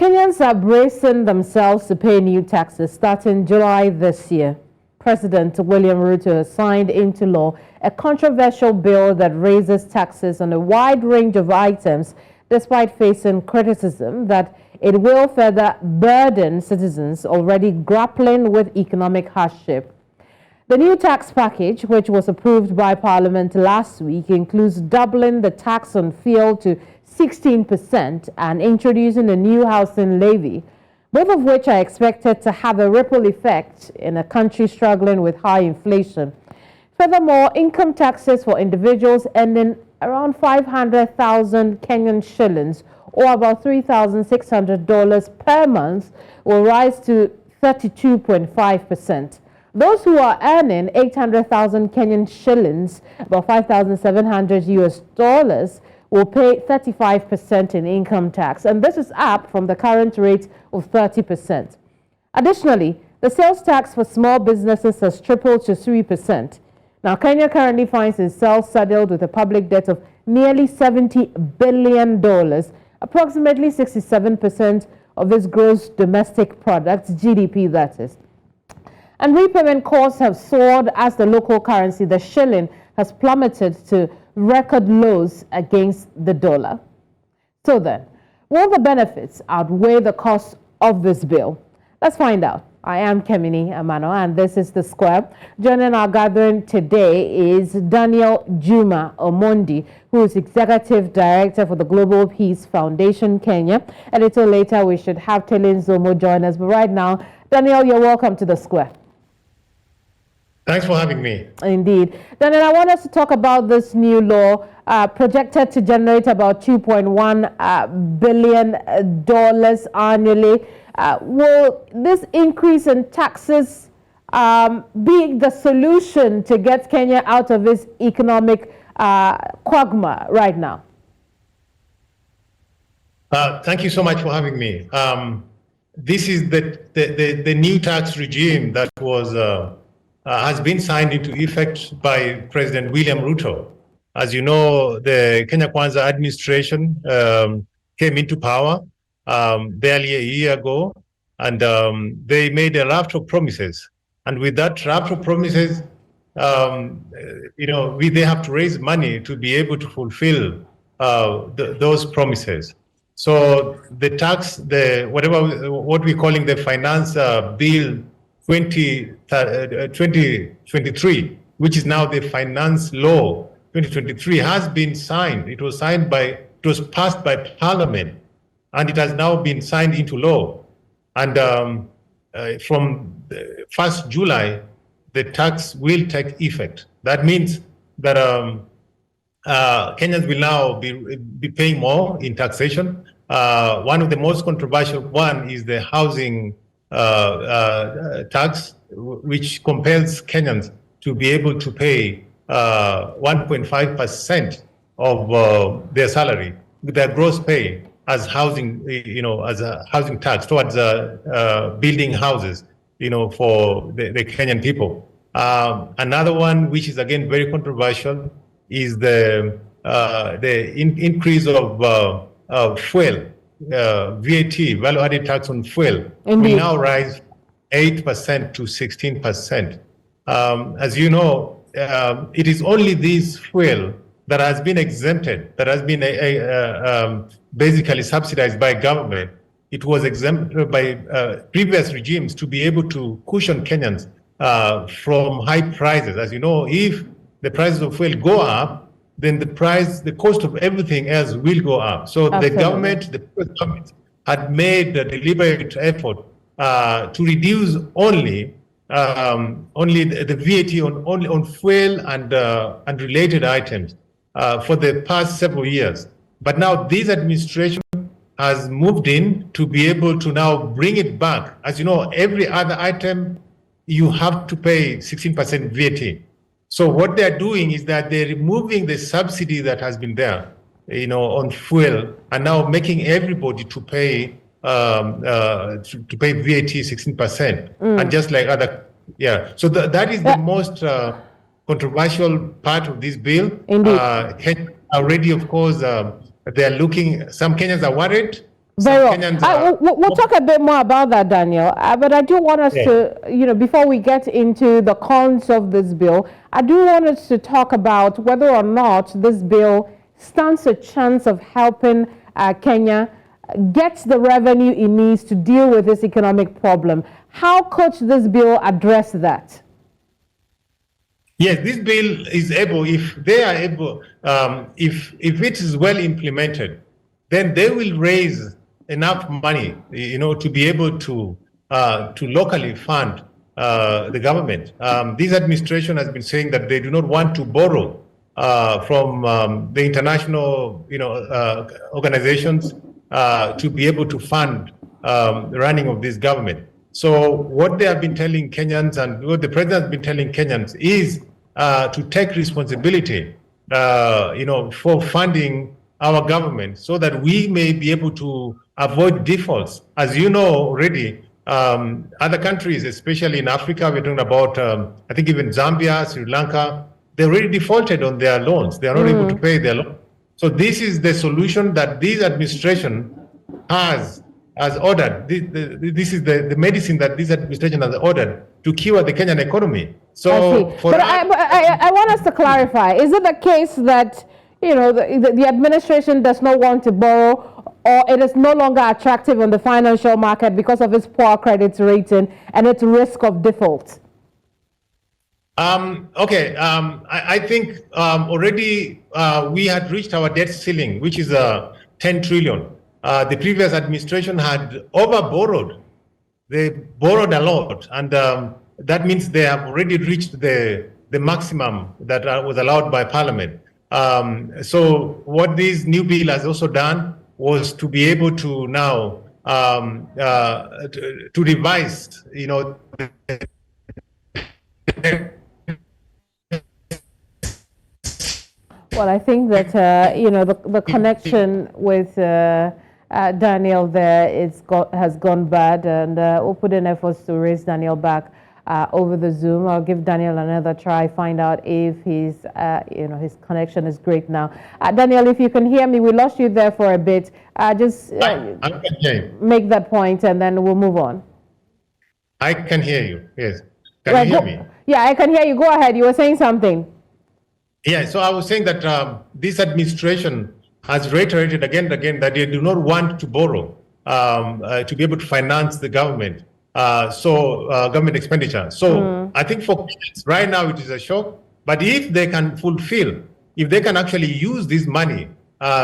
Kenyans are bracing themselves to pay new taxes starting July this year. President William Ruto has signed into law a controversial bill that raises taxes on a wide range of items, despite facing criticism that it will further burden citizens already grappling with economic hardship. The new tax package, which was approved by Parliament last week, includes doubling the tax on fuel to 16% and introducing a new housing levy, both of which are expected to have a ripple effect in a country struggling with high inflation. Furthermore, income taxes for individuals earning around 500,000 Kenyan shillings, or about $3,600 per month, will rise to 32.5%. Those who are earning 800,000 Kenyan shillings, about 5,700 US dollars, will pay 35% in income tax, and this is up from the current rate of 30%. Additionally, the sales tax for small businesses has tripled to 3%. Now, Kenya currently finds itself saddled with a public debt of nearly $70 billion, approximately 67% of its gross domestic product, GDP that is. And repayment costs have soared as the local currency, the shilling, has plummeted to record lows against the dollar. So then, will the benefits outweigh the cost of this bill? Let's find out. I am Keminni, Amanor, and this is The Square. Joining our gathering today is Daniel Juma Omondi, who is Executive Director for the Global Peace Foundation Kenya. A little later, we should have Tele Nzomo join us. But right now, Daniel, you're welcome to The Square. Thanks for having me. Indeed. Daniel, I want us to talk about this new law projected to generate about $2.1 billion annually. Will this increase in taxes be the solution to get Kenya out of this economic quagmire right now? Thank you so much for having me. This is the new tax regime that was has been signed into effect by President William Ruto. As you know, the Kenya Kwanza administration came into power barely a year ago, and they made a raft of promises. And with that raft of promises, they have to raise money to be able to fulfill those promises. So the tax, what we're calling the finance bill 2023, which is now the finance law 2023, has been signed. It was passed by Parliament, and it has now been signed into law. And from the 1st July, the tax will take effect. That means that Kenyans will now be paying more in taxation. One of the most controversial one is the housing tax, which compels Kenyans to be able to pay 1.5% of their salary, their gross pay, as housing, as a housing tax towards building houses, for the Kenyan people. Another one, which is again very controversial, is the increase of fuel. VAT, value-added tax on fuel, Indeed, will now rise 8% to 16%. As you know, it is only this fuel that has been exempted, that has been basically subsidized by government. It was exempted by previous regimes to be able to cushion Kenyans from high prices. As you know, if the prices of fuel go up, then the cost of everything else will go up. So the government had made a deliberate effort to reduce only the VAT on fuel and related items for the past several years. But now this administration has moved in to be able to now bring it back. As you know, every other item you have to pay 16% VAT. So what they're doing is that they're removing the subsidy that has been there, on fuel, and now making everybody to pay VAT 16%, and just like other, So that is the most controversial part of this bill. Indeed. Already, of course, they are looking. Some Kenyans are worried Very well. Kenyans are, We'll talk a bit more about that, Daniel. But I do want us to, before we get into the cons of this bill, I do want us to talk about whether or not this bill stands a chance of helping Kenya get the revenue it needs to deal with this economic problem. How could this bill address that? Yes, this bill is able, if they are able, if it is well implemented, then they will raise enough money, to be able to locally fund the government. This administration has been saying that they do not want to borrow from the international, organizations to be able to fund the running of this government. So what they have been telling Kenyans and what the president has been telling Kenyans is to take responsibility, for funding our government so that we may be able to avoid defaults. As you know already, other countries, especially in Africa, we're talking about, I think even Zambia, Sri Lanka, they already defaulted on their loans. They are not able to pay their loans. So this is the solution that this administration has ordered. This is the medicine that this administration has ordered to cure the Kenyan economy. So, I want us to clarify: is it the case that the administration does not want to borrow, or it is no longer attractive on the financial market because of its poor credit rating and its risk of default? I think already we had reached our debt ceiling, which is 10 trillion. The previous administration had over-borrowed. They borrowed a lot, and that means they have already reached the maximum that was allowed by Parliament. So what this new bill has also done was to be able to now to revise, Well, I think that the connection with Daniel there has gone bad, and we'll put in efforts to raise Daniel back over the Zoom. I'll give Daniel another try, find out if his connection is great now. Daniel, if you can hear me, we lost you there for a bit. Just make that point, and then we'll move on. I can hear you. Yes. Can you hear me? Yeah, I can hear you. Go ahead. You were saying something. Yeah, so I was saying that this administration has reiterated again and again that they do not want to borrow to be able to finance the government, government expenditure. So I think for Kenyans right now it is a shock, but if they can if they can actually use this money,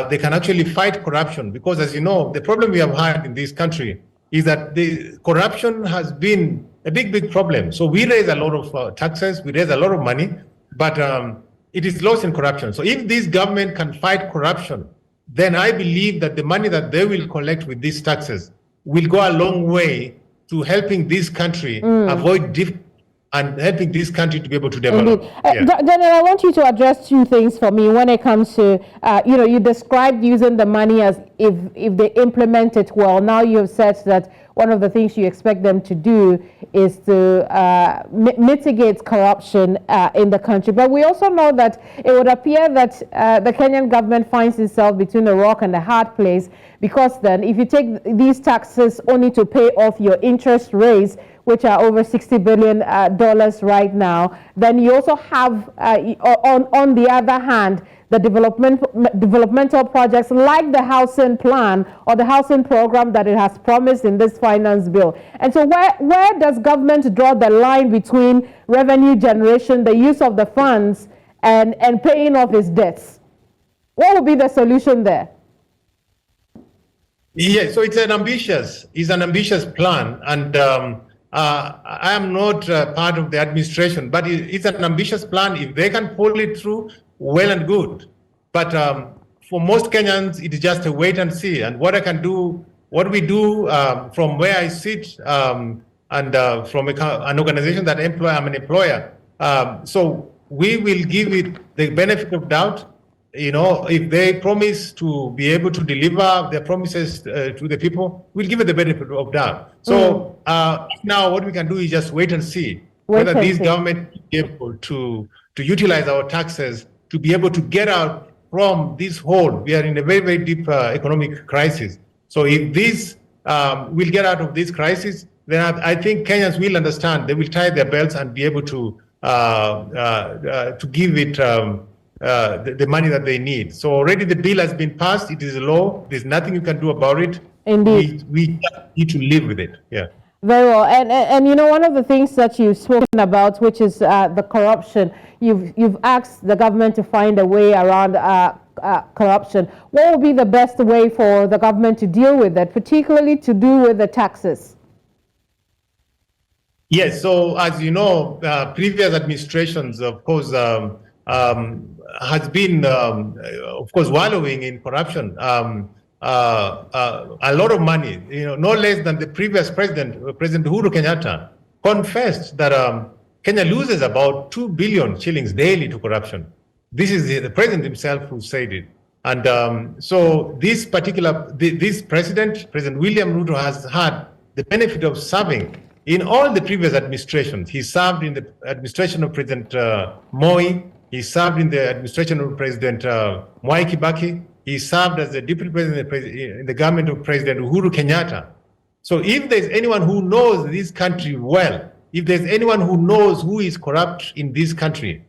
they can actually fight corruption, because as you know, the problem we have had in this country is that the corruption has been a big problem. So we raise a lot of taxes, we raise a lot of money, but it is lost in corruption. So if this government can fight corruption, then I believe that the money that they will collect with these taxes will go a long way to helping this country avoid and helping this country to be able to develop. Daniel, I want you to address two things for me when it comes to, you described using the money as if they implement it well. Now you have said that one of the things you expect them to do is to mitigate corruption in the country. But we also know that it would appear that the Kenyan government finds itself between a rock and a hard place, because then if you take these taxes only to pay off your interest rates, which are over $60 billion right now, then you also have, on the other hand, the developmental projects like the housing plan or the housing program that it has promised in this finance bill. And so where does government draw the line between revenue generation, the use of the funds, and paying off its debts? What would be the solution there? Yeah, so it's an ambitious plan, and I am not part of the administration, but it's an ambitious plan. If they can pull it through, well and good. But for most Kenyans, it is just a wait and see. And what we do from where I sit, and from an organization that I'm an employer. So we will give it the benefit of doubt. If they promise to be able to deliver their promises to the people, we'll give it the benefit of doubt. So now what we can do is just wait and see whether this government is able to utilize our taxes to be able to get out from this hole. We are in a very deep economic crisis. So if this will get out of this crisis, then I think Kenyans will understand. They will tie their belts and be able to give it the money that they need. So already the bill has been passed. It is a law. There's nothing you can do about it. Indeed. We need to live with it. Yeah. Very well. And you know, one of the things that you've spoken about, which is the corruption, you've asked the government to find a way around corruption. What would be the best way for the government to deal with it, particularly to do with the taxes? Yes. So as you know, previous administrations, of course, has been, of course, wallowing in corruption. A lot of money, no less than the previous president, President Uhuru Kenyatta, confessed that Kenya loses about 2 billion shillings daily to corruption. This is the president himself who said it. And so this president, President William Ruto, has had the benefit of serving in all the previous administrations. He served in the administration of President Moi. He served in the administration of President Mwai Kibaki. He served as the deputy president in the government of President Uhuru Kenyatta. So if there's anyone who knows this country well, if there's anyone who knows who is corrupt in this country,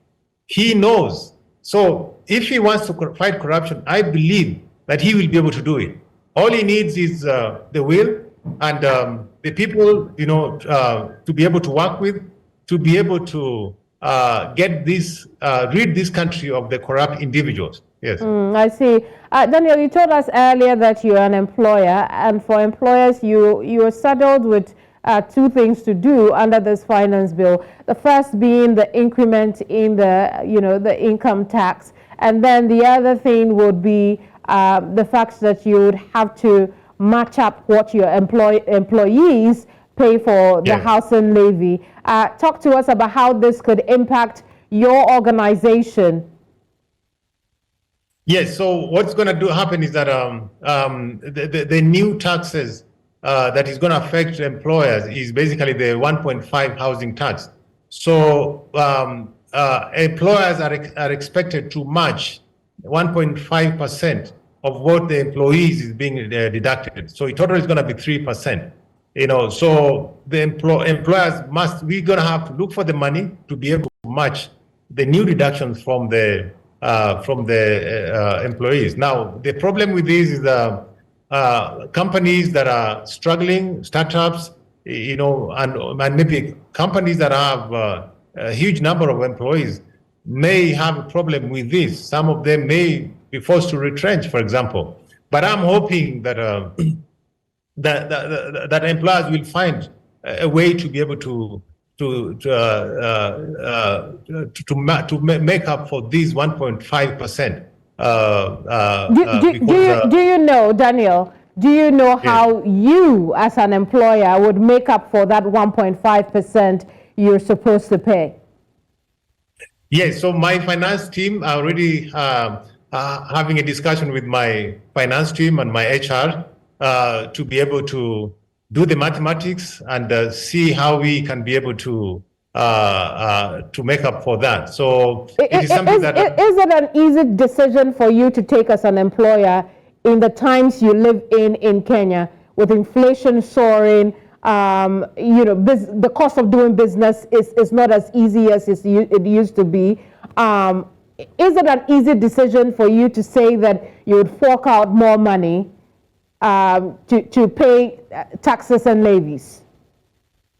he knows. So if he wants to fight corruption, I believe that he will be able to do it. All he needs is the will and the people, to be able to work with, to be able to rid this country of the corrupt individuals. Yes. I see. Daniel, you told us earlier that you're an employer, and for employers, you are saddled with two things to do under this finance bill. The first being the increment in the income tax, and then the other thing would be the fact that you would have to match up what your employees pay for the housing levy. Talk to us about how this could impact your organization. Yes, so what's going to happen is that the new taxes that is going to affect employers is basically the 1.5 housing tax. So employers are expected to match 1.5% of what the employees is being deducted. So in total is going to be 3%. So the employers we're going to have to look for the money to be able to match the new deductions from the employees. Now, the problem with this is the companies that are struggling, startups, and maybe companies that have a huge number of employees may have a problem with this. Some of them may be forced to retrench, for example. But I'm hoping that that employers will find a way to be able to make up for these 1.5%. Do you know, Daniel? Do you know how you, as an employer, would make up for that 1.5% you're supposed to pay? Yes. So my finance team are already having a discussion with my finance team and my HR to be able to do the mathematics and see how we can be able to make up for that. So it is something is it an easy decision for you to take as an employer in the times you live in Kenya, with inflation soaring? The cost of doing business is not as easy as it used to be. Is it an easy decision for you to say that you would fork out more money to pay taxes and levies?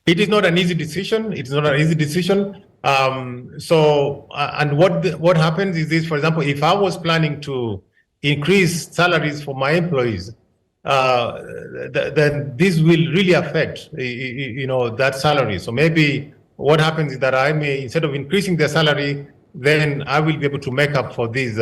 It is not an easy decision. It's not an easy decision. And what happens is this: for example, if I was planning to increase salaries for my employees, then this will really affect that salary. So maybe what happens is that I may, instead of increasing their salary, then I will be able to make up for this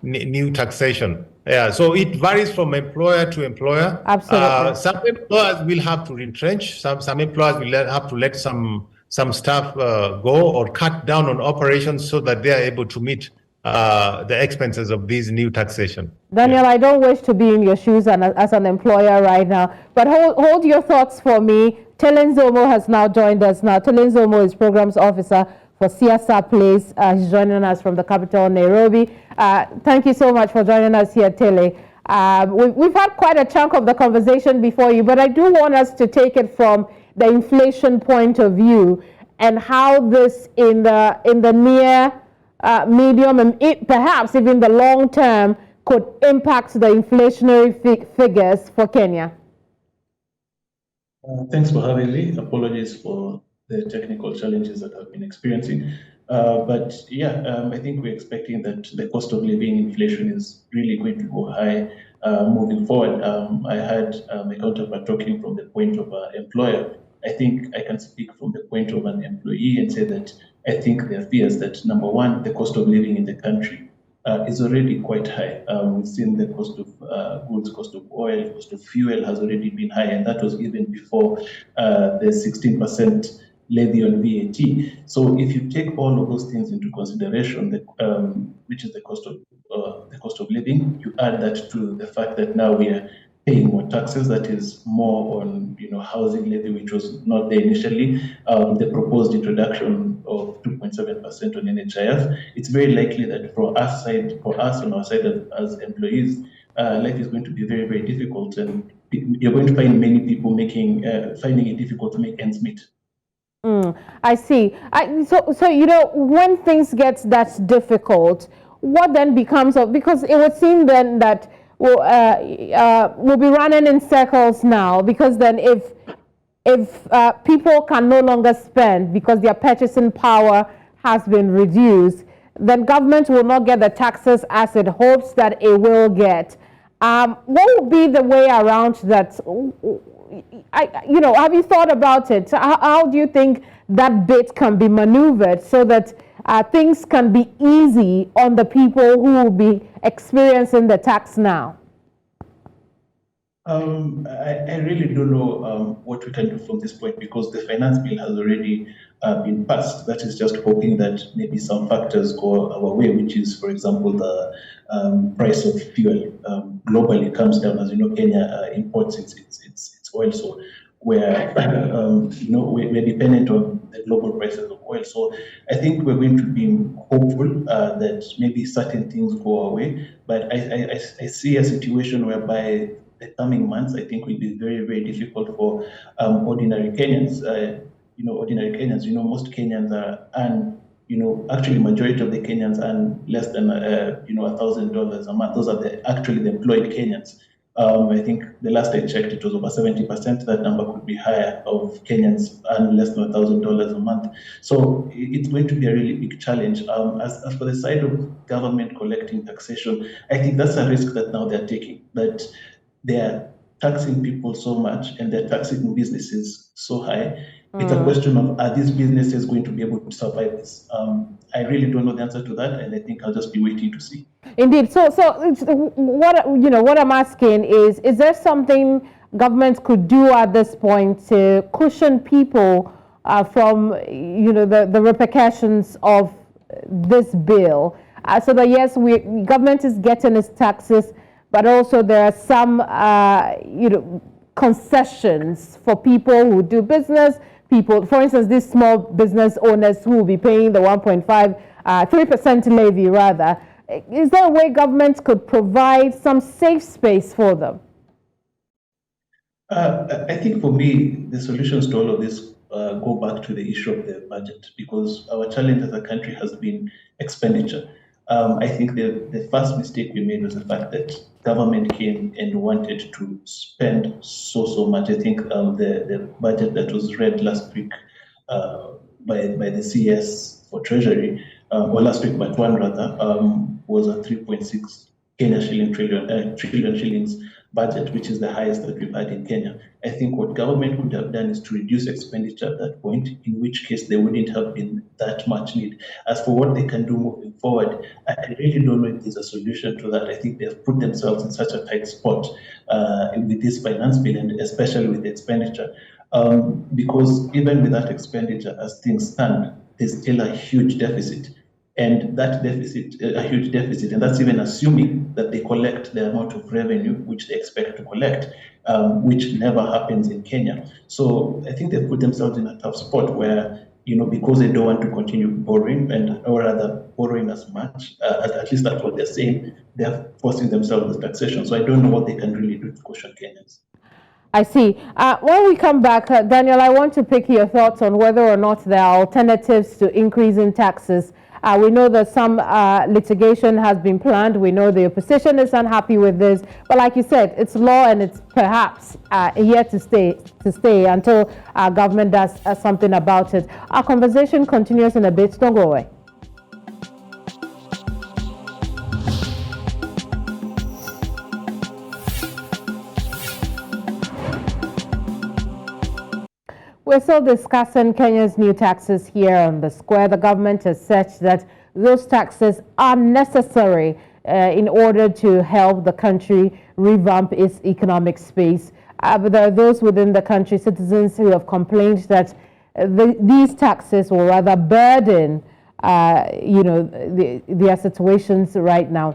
new taxation. Yeah, so it varies from employer to employer. Absolutely. Some employers will have to retrench. Some employers will have to let some staff go or cut down on operations so that they are able to meet the expenses of this new taxation. Daniel, I don't wish to be in your shoes as an employer right now, but hold your thoughts for me. Tele Nzomo has now joined us now. Tele Nzomo is Programs Officer for Siasa Place. He's joining us from the capital, Nairobi. Thank you so much for joining us here, Tele. We've had quite a chunk of the conversation before you, but I do want us to take it from the inflation point of view and how this in the near, medium, and perhaps even the long term could impact the inflationary figures for Kenya. Thanks for having me. Apologies for the technical challenges that I've been experiencing. But yeah, I think we're expecting that the cost of living inflation is really going to go high moving forward. I had my counterpart talking from the point of an employer. I think I can speak from the point of an employee and say that I think there are fears that, number one, the cost of living in the country is already quite high. We've seen the cost of goods, cost of oil, cost of fuel has already been high, and that was even before the 16% levy on VAT. So if you take all of those things into consideration, which is the cost of living, you add that to the fact that now we are paying more taxes, that is more on housing levy, which was not there initially. The proposed introduction of 2.7% on NHIF, it's very likely that for us on our side as employees, life is going to be very, very difficult, and you're going to find many people finding it difficult to make ends meet. I see. So when things get that difficult, what then becomes of? Because it would seem then that we'll be running in circles now. Because then, if people can no longer spend because their purchasing power has been reduced, then government will not get the taxes as it hopes that it will get. What would be the way around that? Have you thought about it? How do you think that bit can be maneuvered so that things can be easy on the people who will be experiencing the tax now? I really don't know what we can do from this point, because the finance bill has already been passed. That is just hoping that maybe some factors go our way, which is, for example, the price of fuel globally comes down. As you know, Kenya imports its oil, so we're dependent on the global prices of oil. So I think we're going to be hopeful that maybe certain things go away. But I see a situation whereby the coming months, I think, will be very, very difficult for ordinary Kenyans. Most Kenyans actually majority of the Kenyans earn less than $1,000 a month. Those are actually the employed Kenyans. I think the last I checked, it was over 70%. That number could be higher, of Kenyans earn less than $1,000 a month. So it's going to be a really big challenge. As for the side of government collecting taxation, I think that's a risk that now they're taking, that they're taxing people so much and they're taxing businesses so high. It's a question of, are these businesses going to be able to survive this? I really don't know the answer to that, and I think I'll just be waiting to see. Indeed. So what I'm asking is there something government could do at this point to cushion people from the repercussions of this bill, so that yes, government is getting its taxes, but also there are some concessions for people who do business. People, for instance, these small business owners who will be paying the 3% levy rather. Is there a way government could provide some safe space for them? I think for me, the solutions to all of this go back to the issue of the budget, because our challenge as a country has been expenditure. I think the first mistake we made was the fact that government came and wanted to spend so much. I think the budget that was read last week by the CS for Treasury, or last week by one rather, was a 3.6 trillion shillings budget, which is the highest that we've had in Kenya. I think what government could have done is to reduce expenditure at that point, in which case there wouldn't have been that much need. As for what they can do moving forward, I really don't know if there's a solution to that. I think they've put themselves in such a tight spot with this finance bill, and especially with the expenditure. Because even with that expenditure, as things stand, there's still a huge deficit. And that deficit, a huge deficit, and that's even assuming that they collect the amount of revenue which they expect to collect, which never happens in Kenya. So I think they've put themselves in a tough spot where because they don't want to continue borrowing or rather borrowing as much, at least that's what they're saying, they're forcing themselves with taxation. So I don't know what they can really do to caution Kenyans. I see. When we come back, Daniel, I want to pick your thoughts on whether or not there are alternatives to increasing taxes. We know that some litigation has been planned. We know the opposition is unhappy with this. But like you said, it's law and it's perhaps here to stay until our government does something about it. Our conversation continues in a bit. Don't go away. We're still discussing Kenya's new taxes here on the square. The government has said that those taxes are necessary in order to help the country revamp its economic space. But there are those within the country, citizens, who have complained that these taxes will rather burden, their situations right now.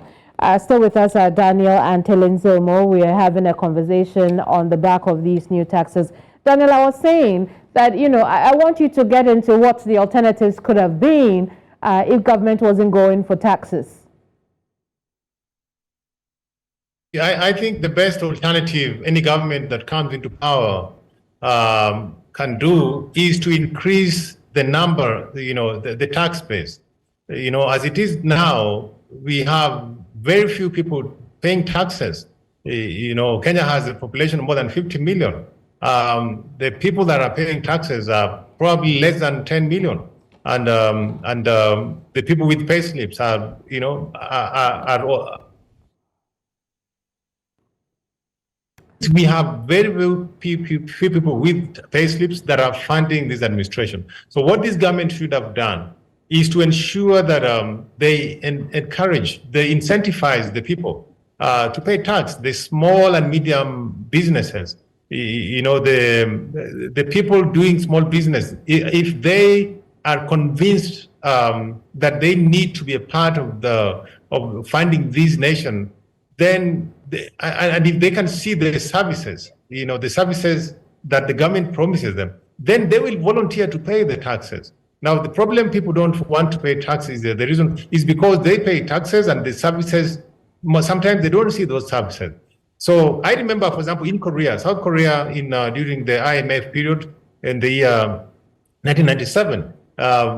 Still with us are Daniel and Tele Nzomo. We are having a conversation on the back of these new taxes. Daniel, I was saying that, I want you to get into what the alternatives could have been if government wasn't going for taxes. Yeah, I think the best alternative any government that comes into power can do is to increase the number, the tax base. As it is now, we have very few people paying taxes. Kenya has a population of more than 50 million. The people that are paying taxes are probably less than 10 million, and the people with pay slips are we have very few people with pay slips that are funding this administration. So what this government should have done is to ensure that they they incentivize the people to pay tax, the small and medium businesses. The people doing small business, if they are convinced that they need to be a part of funding this nation, then and if they can see the services, the services that the government promises them, then they will volunteer to pay the taxes. Now, the problem people don't want to pay taxes, the reason is because they pay taxes and the services, sometimes they don't see those services. So I remember, for example, in Korea, South Korea, during the IMF period in the year 1997,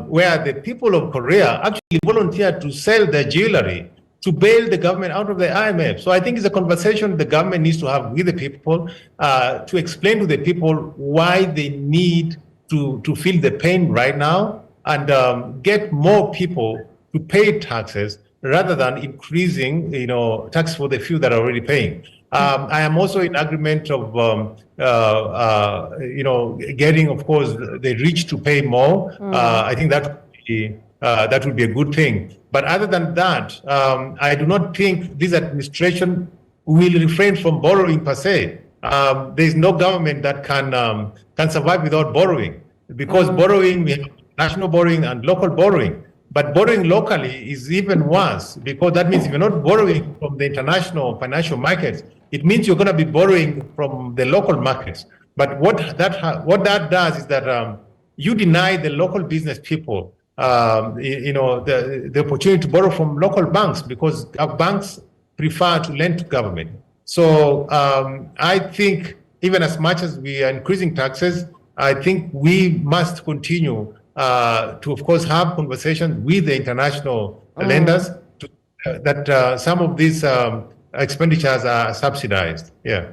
where the people of Korea actually volunteered to sell their jewelry to bail the government out of the IMF. So I think it's a conversation the government needs to have with the people to explain to the people why they need to feel the pain right now and get more people to pay taxes rather than increasing, tax for the few that are already paying. I am also in agreement of, getting, of course, the rich to pay more. I think that would be a good thing. But other than that, I do not think this administration will refrain from borrowing per se. There is no government that can survive without borrowing, because borrowing, we have national borrowing and local borrowing. But borrowing locally is even worse, because that means if you're not borrowing from the international financial markets, it means you're going to be borrowing from the local markets. But what that does is that you deny the local business people, the opportunity to borrow from local banks, because our banks prefer to lend to government. So I think even as much as we are increasing taxes, I think we must continue to, of course, have conversations with the international lenders that some of these expenditures are subsidized. Yeah.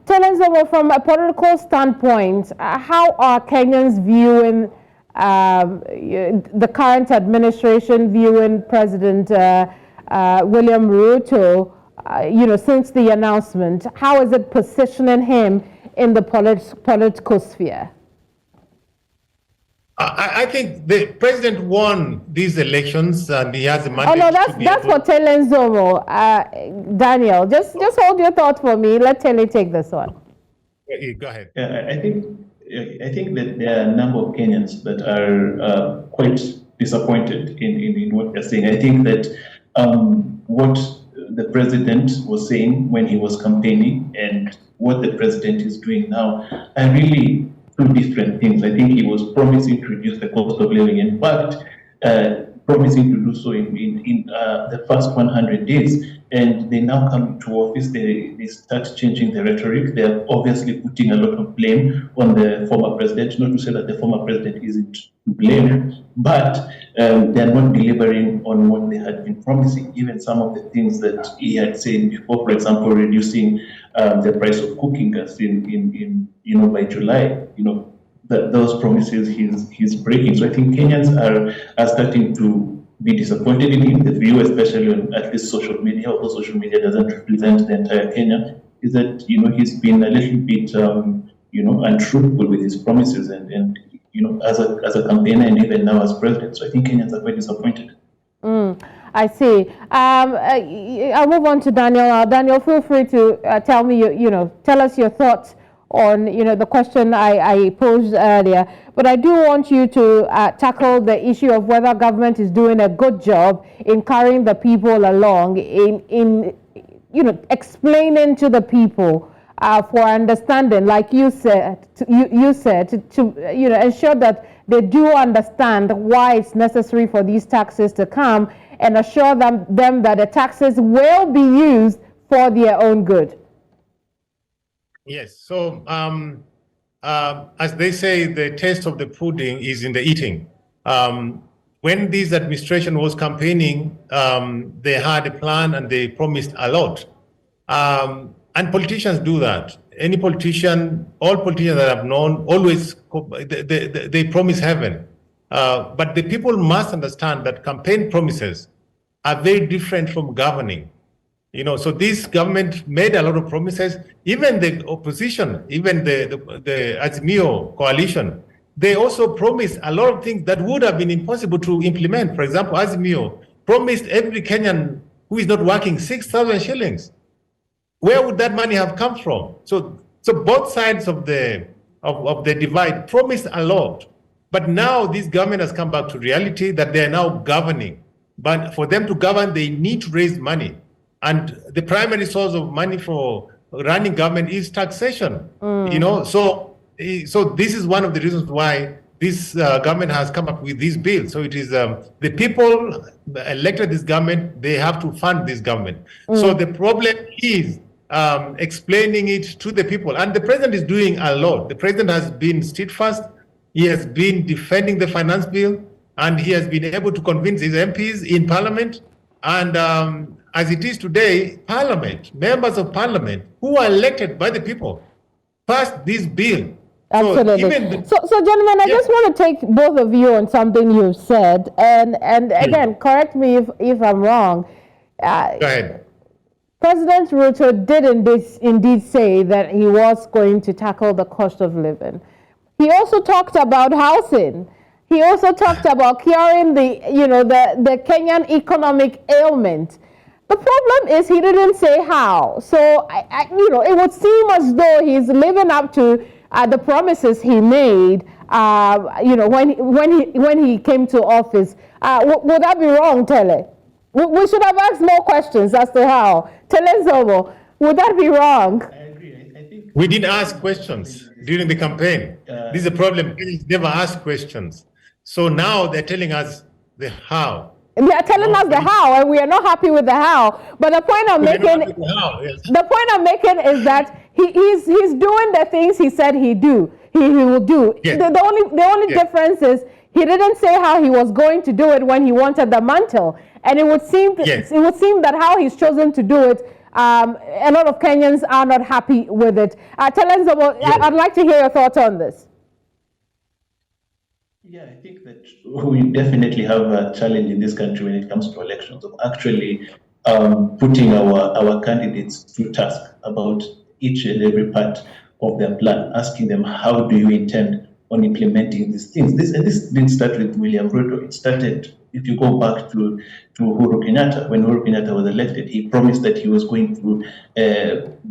Tell us, from a political standpoint, how are Kenyans viewing the current administration, viewing President William Ruto, since the announcement? How is it positioning him in the political sphere? I think the president won these elections and he has a mandate. Oh no, that's for Tele Nzomo. Daniel, just hold your thought for me. Let Tele take this one. Go ahead. I think that there are a number of Kenyans that are quite disappointed in what they're saying. I think that what the president was saying when he was campaigning and what the president is doing now are really two different things. I think he was promising to reduce the cost of living. In fact, promising to do so in the first 100 days. And they now come to office, they start changing the rhetoric. They're obviously putting a lot of blame on the former president, not to say that the former president isn't to blame, but they're not delivering on what they had been promising. Even some of the things that he had said before, for example, reducing the price of cooking gas in by July, those promises he's breaking. So I think Kenyans are starting to be disappointed in him. The view, especially on at least social media, although social media doesn't represent the entire Kenya, is that he's been a little bit untruthful with his promises and as a campaigner and even now as president. So I think Kenyans are quite disappointed. I see. I'll move on to Daniel. Daniel, feel free to tell me tell us your thoughts on the question I posed earlier, but I do want you to tackle the issue of whether government is doing a good job in carrying the people along in explaining to the people for understanding, like you said, to ensure that they do understand why it's necessary for these taxes to come, and assure them that the taxes will be used for their own good. Yes. So, as they say, the taste of the pudding is in the eating. When this administration was campaigning, they had a plan and they promised a lot. And politicians do that. Any politician, all politicians that I've known, always they promise heaven. But the people must understand that campaign promises are very different from governing. So this government made a lot of promises. Even the opposition, even the Azimio coalition, they also promised a lot of things that would have been impossible to implement. For example, Azimio promised every Kenyan who is not working 6,000 shillings. Where would that money have come from? So both sides of the divide promised a lot. But now this government has come back to reality that they are now governing. But for them to govern, they need to raise money. And the primary source of money for running government is taxation. So this is one of the reasons why this government has come up with this bill. So it is the people elected this government, they have to fund this government. So the problem is explaining it to the people. And the president is doing a lot. The president has been steadfast. He has been defending the finance bill, and he has been able to convince his MPs in parliament. And as it is today, Parliament, members of Parliament who are elected by the people, passed this bill. Absolutely. So gentlemen, I just want to take both of you on something you've said, and again, correct me if I'm wrong. Go ahead. President Ruto did indeed say that he was going to tackle the cost of living. He also talked about housing. He also talked about curing the Kenyan economic ailment. The problem is he didn't say how. So it would seem as though he's living up to the promises he made. When he came to office. Would that be wrong, Tele? We should have asked more questions as to how. Tele Nzomo, would that be wrong? I agree. I think we didn't ask questions during the campaign. This is a problem. They never ask questions. So now they're telling us the how. They are telling us the how, and we are not happy with the how. But the point I'm making, the point I'm making is that he's doing the things he said he will do. Yes. The only difference is he didn't say how he was going to do it when he wanted the mantle, and it would seem that how he's chosen to do it. A lot of Kenyans are not happy with it. Tele Nzomo, I'd like to hear your thoughts on this. Yeah, I think that we definitely have a challenge in this country when it comes to elections of actually putting our candidates to task about each and every part of their plan, asking them, how do you intend on implementing these things? This didn't start with William Ruto. It started, if you go back to Uhuru Kenyatta. When Uhuru Kenyatta was elected, he promised that he was going to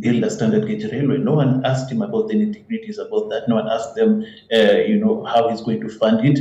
build a standard gauge railway. No one asked him about the nitty-gritties about that. No one asked them, how he's going to fund it.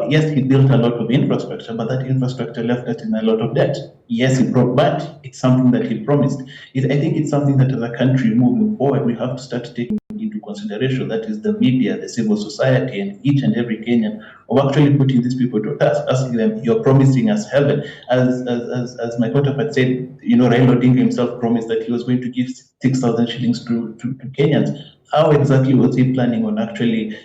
Yes, he built a lot of infrastructure, but that infrastructure left us in a lot of debt. Yes, but it's something that he promised. I think it's something that as a country moving forward, we have to start taking into consideration. consideration, that is the media, the civil society, and each and every Kenyan, of actually putting these people to task, asking them, "You're promising us heaven." As my counterpart said, Raila Odinga himself promised that he was going to give 6,000 shillings to Kenyans. How exactly was he planning on actually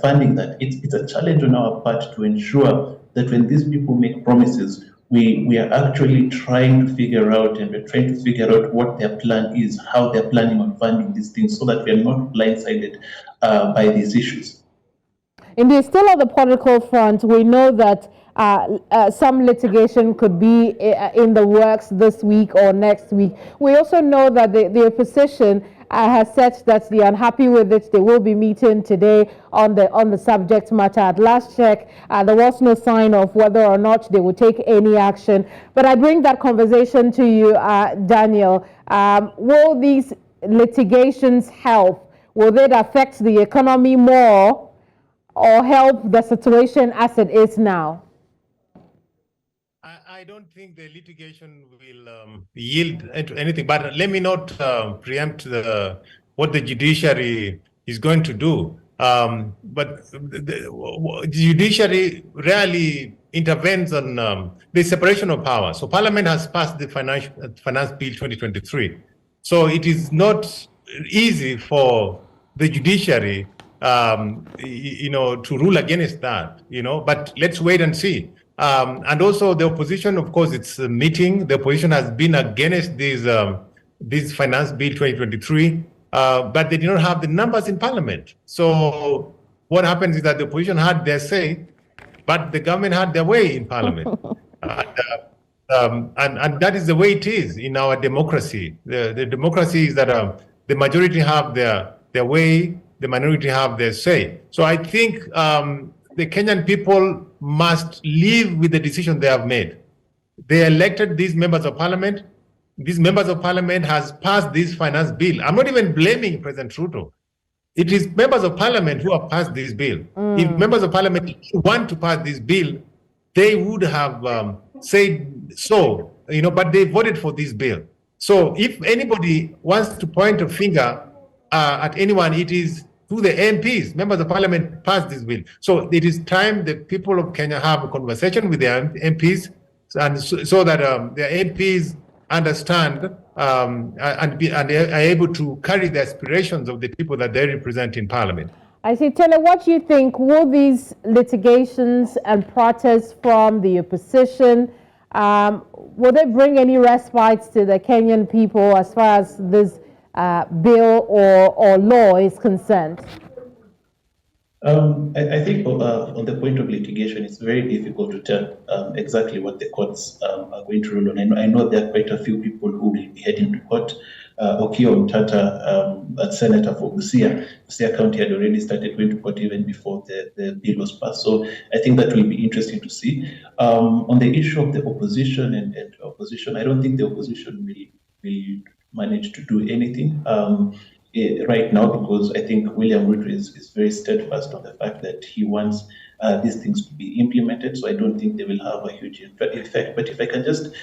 funding that? It's a challenge on our part to ensure that when these people make promises, we are actually trying to figure out, and we're trying to figure out what their plan is, how they're planning on funding these things, so that we are not blindsided by these issues. Indeed, still on the political front, we know that some litigation could be in the works this week or next week. We also know that the opposition has said that they are unhappy with it. They will be meeting today on the subject matter. At last check, there was no sign of whether or not they will take any action. But I bring that conversation to you, Daniel. Will these litigations help? Will it affect the economy more, or help the situation as it is now? I don't think the litigation will yield into anything, but let me not preempt what the judiciary is going to do. But the judiciary rarely intervenes on the separation of power. So Parliament has passed the Finance Bill 2023. So it is not easy for the judiciary to rule against that, but let's wait and see. And also the opposition, of course, it's a meeting. The opposition has been against this Finance Bill 2023, but they did not have the numbers in Parliament. So what happens is that the opposition had their say, but the government had their way in Parliament. And that is the way it is in our democracy. The democracy is that the majority have their way, the minority have their say. So I think the Kenyan people must live with the decision they have made. They elected these members of parliament. These members of parliament has passed this finance bill. I'm not even blaming President Ruto. It is members of parliament who have passed this bill. If members of parliament want to pass this bill, they would have said so, but they voted for this bill. So if anybody wants to point a finger at anyone, it is to the MPs. Members of parliament passed this bill. So it is time the people of Kenya have a conversation with their MPs, and so that their MPs understand and are able to carry the aspirations of the people that they represent in parliament. I see. Tele, what do you think? Will these litigations and protests from the opposition, will they bring any respite to the Kenyan people as far as this bill or law is concerned? I think on the point of litigation, it's very difficult to tell exactly what the courts are going to rule on. I know there are quite a few people who will be heading to court. Okiya Omtata, a senator for Busia County, had already started going to court even before the bill was passed. So I think that will be interesting to see. On the issue of the opposition and opposition, I don't think the opposition will manage to do anything right now, because I think William Ruto is very steadfast on the fact that he wants these things to be implemented. So I don't think they will have a huge effect. But if I can just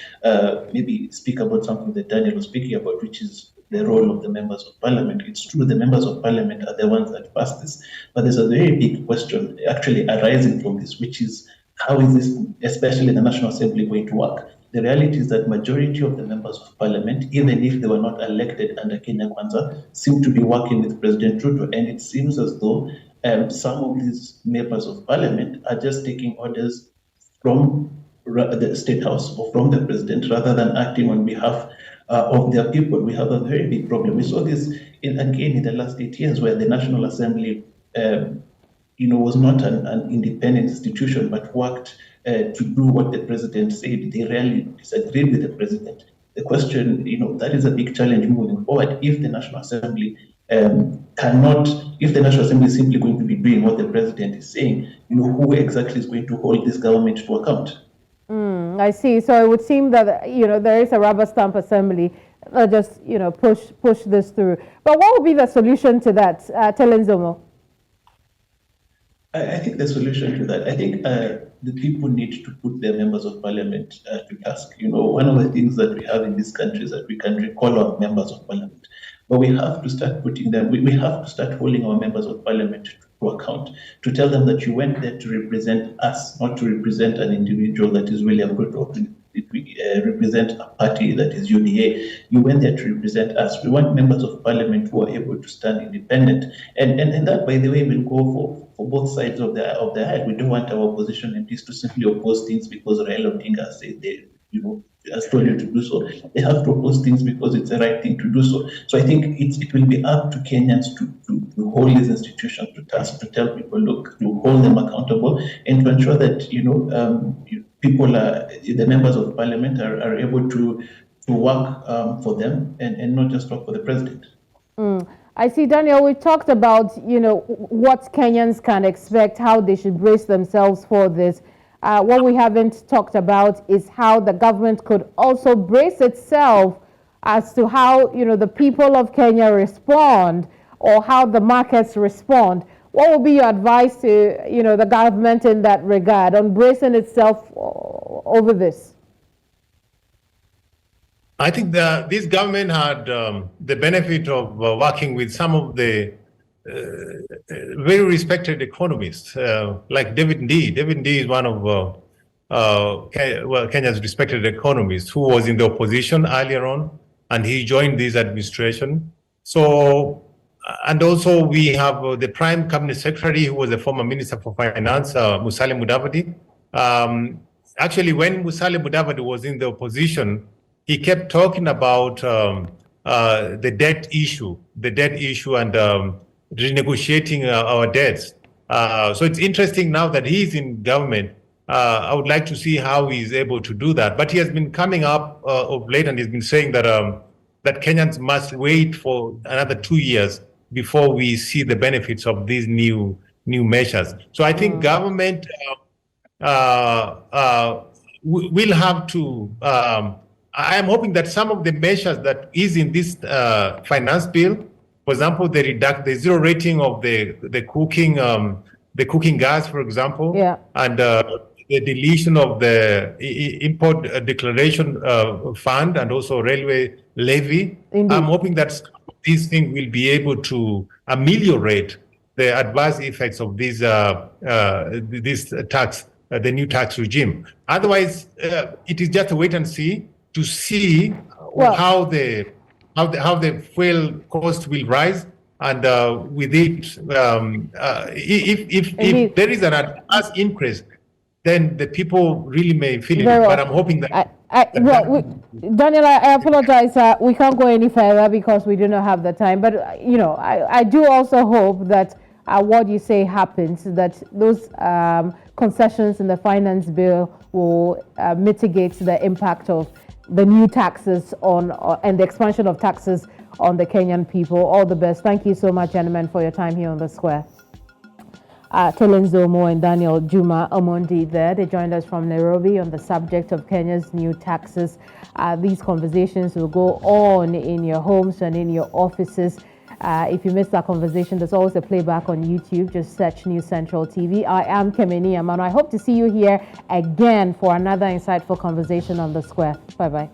maybe speak about something that Daniel was speaking about, which is the role of the members of parliament. It's true the members of parliament are the ones that pass this, but there's a very big question actually arising from this, which is how is this, especially the National Assembly, going to work? The reality is that majority of the members of parliament, even if they were not elected under Kenya Kwanza, seem to be working with President Ruto, and it seems as though some of these members of parliament are just taking orders from the State House or from the president rather than acting on behalf of their people. We have a very big problem. We saw this again in the last 8 years, where the National Assembly was not an independent institution, but worked to do what the president said. They rarely disagreed with the president. The question, that is a big challenge moving forward. If the National Assembly if the National Assembly is simply going to be doing what the president is saying, who exactly is going to hold this government to account? I see. So it would seem that, there is a rubber stamp assembly just, push this through. But what would be the solution to that? Tele Nzomo. I think the solution to that, I think the people need to put their members of parliament to task. One of the things that we have in this country is that we can recall our members of parliament. but we have to start putting them, we have to start holding our members of parliament to account, to tell them that you went there to represent us, not to represent an individual that is William Ruto, represent a party that is UDA. You went there to represent us. We want members of parliament who are able to stand independent. And that, by the way, will go for both sides of the aisle. We don't want our opposition MPs to simply oppose things because Raila Odinga said they, has told you to do so. They have to oppose things because it's the right thing to do so. So I think it will be up to Kenyans to hold these institutions to task, to tell people, look, to hold them accountable, and to ensure that people are, the members of parliament are able to work for them and not just work for the president. I see, Daniel, we talked about, what Kenyans can expect, how they should brace themselves for this. What we haven't talked about is how the government could also brace itself as to how, the people of Kenya respond, or how the markets respond. What would be your advice to, the government in that regard on bracing itself over this? I think this government had the benefit of working with some of the very respected economists, like David Ndii. David Ndii is one of Kenya's respected economists who was in the opposition earlier on, and he joined this administration. So, and also we have the Prime Cabinet Secretary, who was a former Minister for Finance, Musalia Mudavadi. Actually, when Musalia Mudavadi was in the opposition, he kept talking about the debt issue and renegotiating our debts. So it's interesting now that he's in government. I would like to see how he's able to do that. But he has been coming up of late, and he's been saying that that Kenyans must wait for another 2 years before we see the benefits of these new measures. So I think government will have to. I am hoping that some of the measures that is in this finance bill, for example, the zero rating of the cooking gas, for example, and the deletion of the import declaration fund and also railway levy. Indeed. I'm hoping that these things will be able to ameliorate the adverse effects of this tax, the new tax regime. Otherwise, it is just a wait and see to see how the fuel cost will rise, and with it, if there is an adverse increase, then the people really may feel it. But I'm hoping that. Daniel, I apologize. We can't go any further because we do not have the time. But I do also hope that what you say happens, that those concessions in the finance bill will mitigate the impact of the new taxes and the expansion of taxes on the Kenyan people. All the best. Thank you so much, gentlemen, for your time here on the Square. Tele, Nzomo and Daniel Juma Omondi there. They joined us from Nairobi on the subject of Kenya's new taxes. These conversations will go on in your homes and in your offices. If you missed that conversation, there's always a playback on YouTube. Just search News Central TV. I am Keminni, Amanor. I hope to see you here again for another insightful conversation on the Square. Bye-bye.